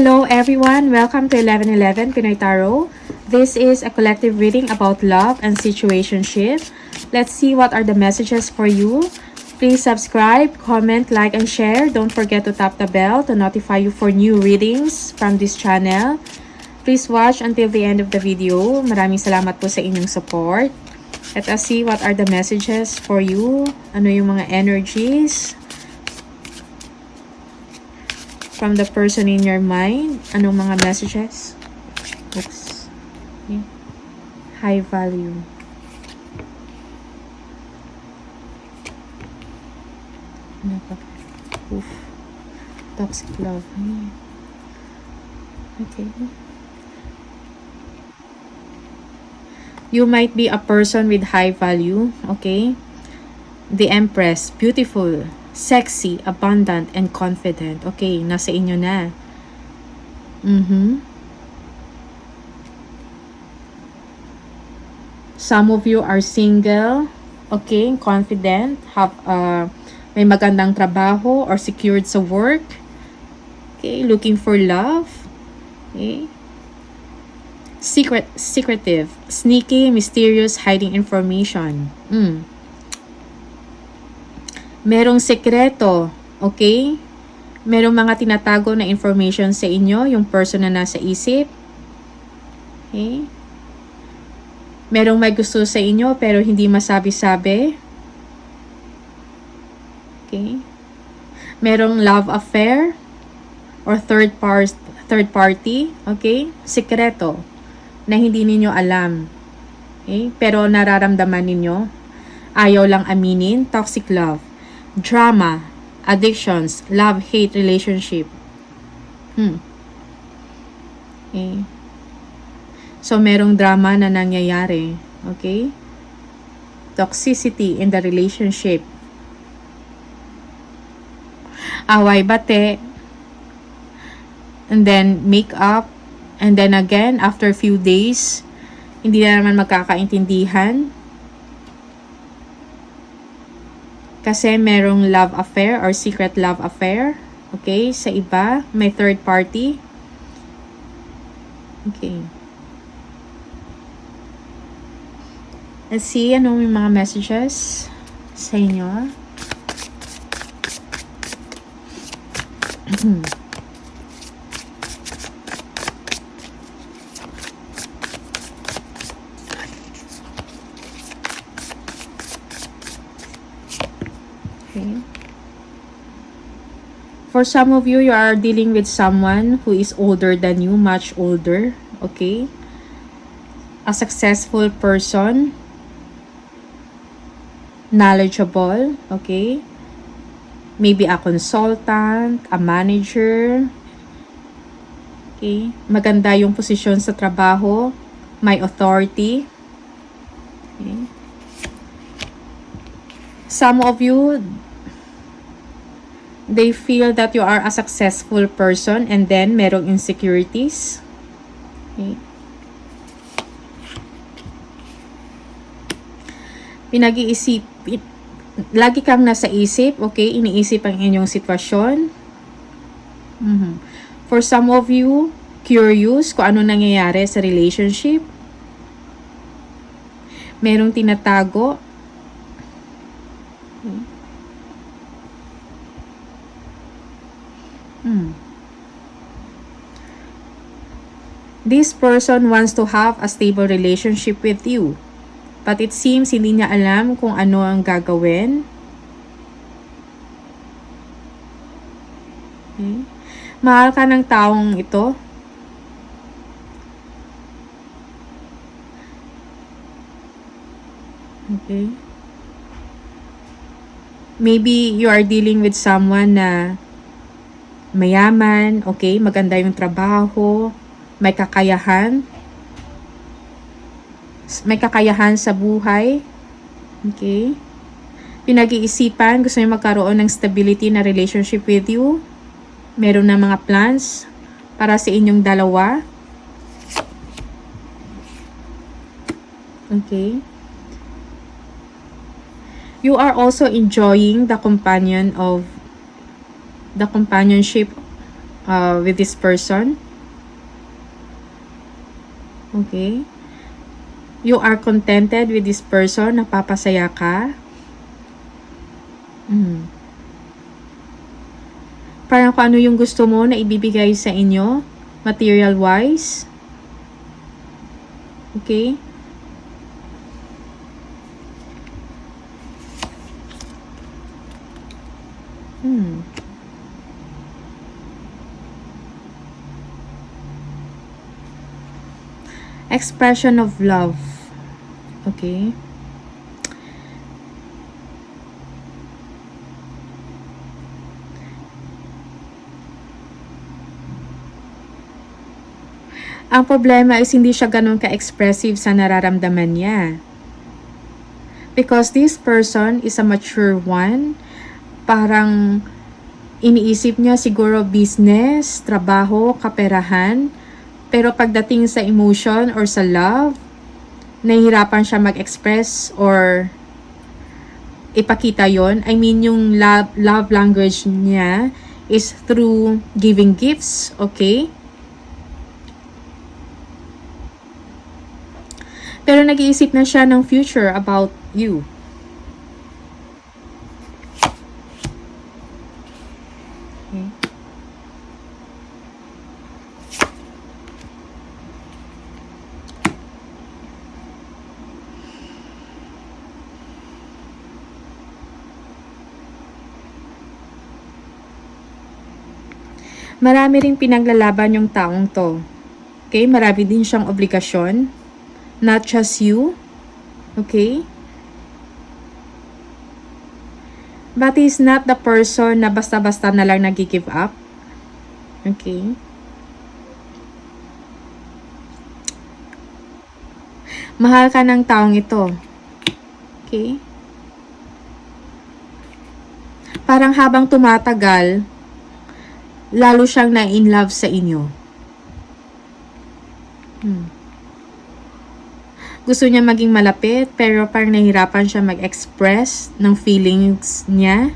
Hello everyone, welcome to 1111 Pinoy Tarot. This is a collective reading about love and situationship. Let's see what are the messages for you. Please subscribe, comment, like, and share. Don't forget to tap the bell to notify you for new readings from this channel. Please watch until the end of the video. Maraming salamat po sa inyong support. Let us see what are the messages for you. Ano yung mga energies from the person in your mind. Anong mga messages? Oops. Okay. High value. Ano pa? Oof. Toxic love. Okay. You might be a person with high value. Okay. The Empress. Beautiful. Sexy, abundant, and confident. Okay, nasa inyo na. Some of you are single. Okay, confident. Have may magandang trabaho or secured sa work. Okay, looking for love. Okay. Secretive. Sneaky, mysterious, hiding information. Merong sekreto, okay? Merong mga tinatago na information sa inyo, yung person na nasa isip. Okay? Merong may gusto sa inyo pero hindi masabi-sabi. Okay? Merong love affair or third party, okay? Sekreto na hindi ninyo alam. Okay? Pero nararamdaman ninyo. Ayaw lang aminin, toxic love. Drama, addictions, love-hate relationship. Okay. So, merong drama na nangyayari. Okay? Toxicity in the relationship. Away bate. And then, make up. And then again, after a few days, hindi na naman magkakaintindihan. Kasi merong love affair or secret love affair. Okay? Sa iba, may third party. Okay. Let's see anong yung mga messages sa inyo. Okay. For some of you, you are dealing with someone who is older than you, much older. Okay. A successful person. Knowledgeable. Okay. Maybe a consultant, a manager. Okay. Maganda yung posisyon sa trabaho. May authority. Okay. Some of you, they feel that you are a successful person and then merong insecurities. Okay. Pinag-iisip, lagi kang nasa isip, okay? Iniisip ang inyong sitwasyon. For some of you, curious kung ano nangyayari sa relationship. Merong tinatago. This person wants to have a stable relationship with you. But it seems hindi niya alam kung ano ang gagawin. Okay. Mahal ka ng taong ito. Okay. Maybe you are dealing with someone na mayaman, okay, maganda yung trabaho, may kakayahan. May kakayahan sa buhay. Okay. Pinag-iisipan, gusto niyo magkaroon ng stability na relationship with you. Meron na mga plans para sa inyong dalawa. Okay. You are also enjoying the companionship with this person. Okay? You are contented with this person, napapasaya ka. Parang kung ano yung gusto mo na ibibigay sa inyo, material wise. Okay? Expression of love. Okay? Ang problema is hindi siya ganun ka-expressive sa nararamdaman niya. Because this person is a mature one. Parang iniisip niya siguro business, trabaho, kaperahan. Pero pagdating sa emotion or sa love, nahihirapan siya mag-express or ipakita yon. I mean, yung love language niya is through giving gifts, okay? Pero nag-iisip na siya ng future about you. Okay. Marami ring pinaglalaban yung taong to. Okay? Marami din siyang obligasyon. Not just you. Okay? But he's not the person na basta-basta na lang nag-give up. Okay? Mahal ka ng taong ito. Okay? Parang habang tumatagal, lalo siyang na-in love sa inyo. Gusto niya maging malapit, pero parang nahihirapan siya mag-express ng feelings niya.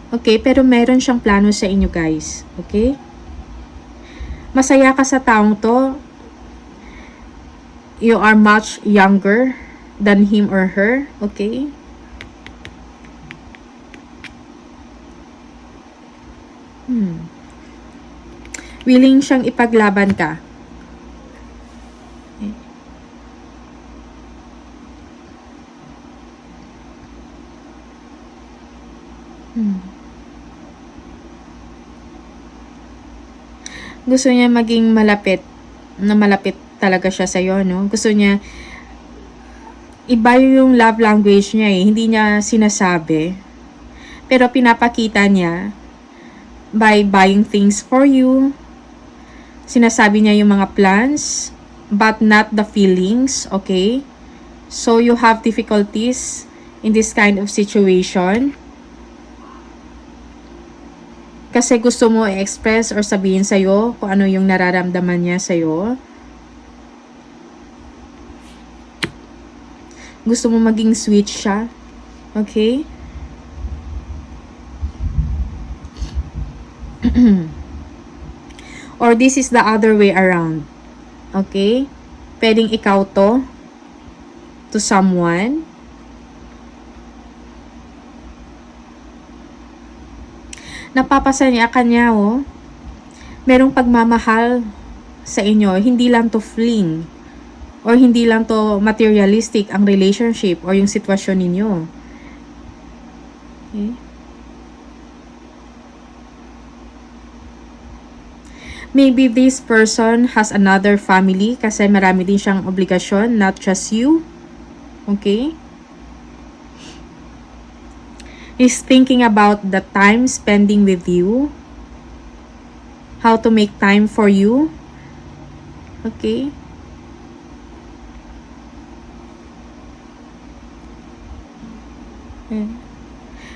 Okay, pero meron siyang plano sa inyo, guys. Okay? Masaya ka sa taong to. You are much younger than him or her. Okay? Willing siyang ipaglaban ka. Gusto niya maging malapit, na malapit talaga siya sa'yo, no? Gusto niya, iba yung love language niya eh. Hindi niya sinasabi. Pero pinapakita niya by buying things for you. Sinasabi niya yung mga plans, but not the feelings, okay? So you have difficulties in this kind of situation. Kasi gusto mo i-express or sabihin sa'yo kung ano yung nararamdaman niya sa'yo. Gusto mo maging sweet siya. Okay? Or this is the other way around. Okay? Pwedeng ikaw to someone. Napapasaya ka niya, oh. Merong pagmamahal sa inyo. Hindi lang to fling. Or hindi lang to materialistic ang relationship or yung sitwasyon ninyo. Okay? Maybe this person has another family kasi marami din siyang obligasyon, not just you. Okay? He's thinking about the time spending with you. How to make time for you. Okay?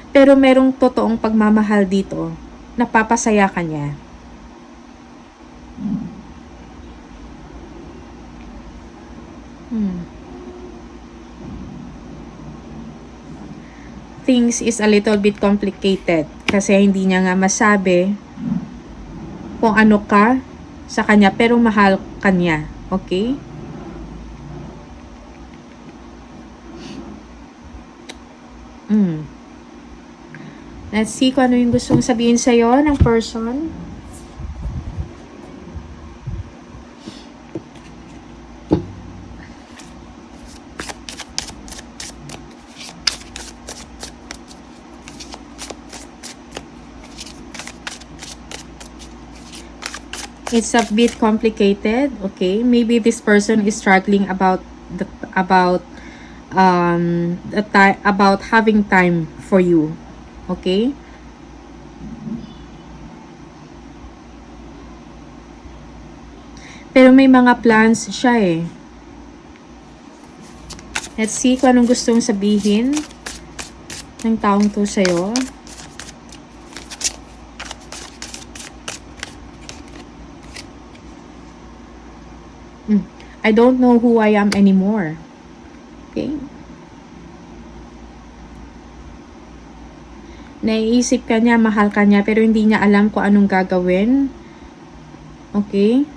Pero merong totoong pagmamahal dito. Napapasaya ka niya. Things is a little bit complicated kasi hindi niya nga masabi kung ano ka sa kanya, pero mahal ka niya. Okay? Let's see kung ano yung gustong sabihin sa'yo ng person. It's a bit complicated, okay? Maybe this person is struggling about about having time for you, okay? Pero may mga plans siya eh. Let's see kung anong gustong sabihin ng taong to sa'yo. I don't know who I am anymore. Okay? Naiisip ka niya, mahal ka niya, pero hindi niya alam kung anong gagawin. Okay?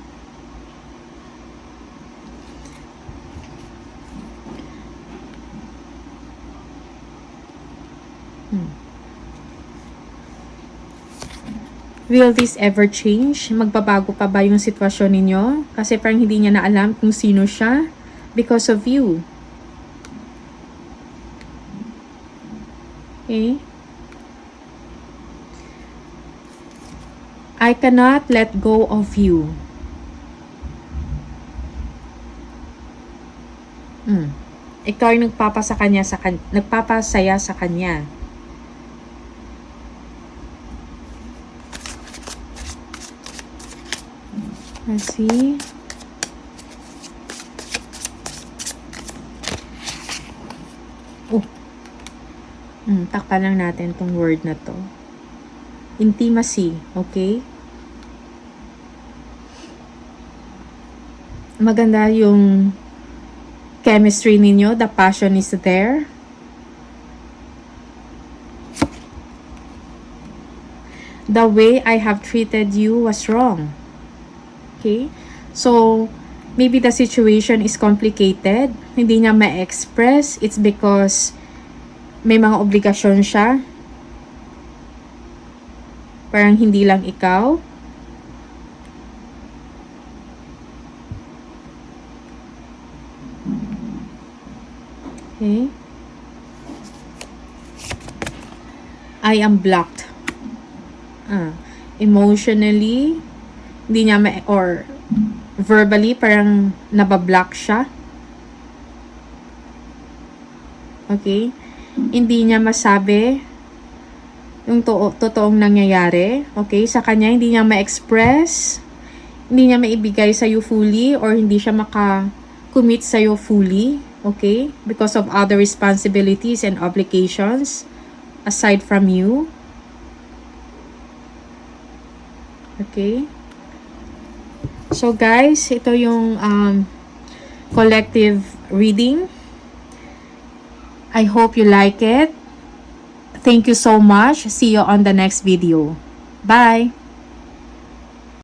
Will this ever change? Magbabago pa ba yung sitwasyon ninyo? Kasi parang hindi niya na alam kung sino siya because of you. Okay? I cannot let go of you. Ikaw ay nagpapasaya sa kanya. Let's see. Takpan lang natin tong word na to. Intimacy, okay? Maganda yung chemistry ninyo. The passion is there. The way I have treated you was wrong. Okay? So, maybe the situation is complicated. Hindi niya ma-express. It's because may mga obligasyon siya. Parang hindi lang ikaw. Okay? I am blocked. Emotionally, hindi niya or verbally, parang nabablock siya. Okay? Hindi niya masabi yung totoong nangyayari. Okay? Sa kanya, hindi niya ma-express, hindi niya maibigay sa'yo fully, or hindi siya maka-commit sa'yo fully. Okay? Because of other responsibilities and obligations aside from you. Okay? So guys, ito yung collective reading. I hope you like it. Thank you so much. See you on the next video. Bye!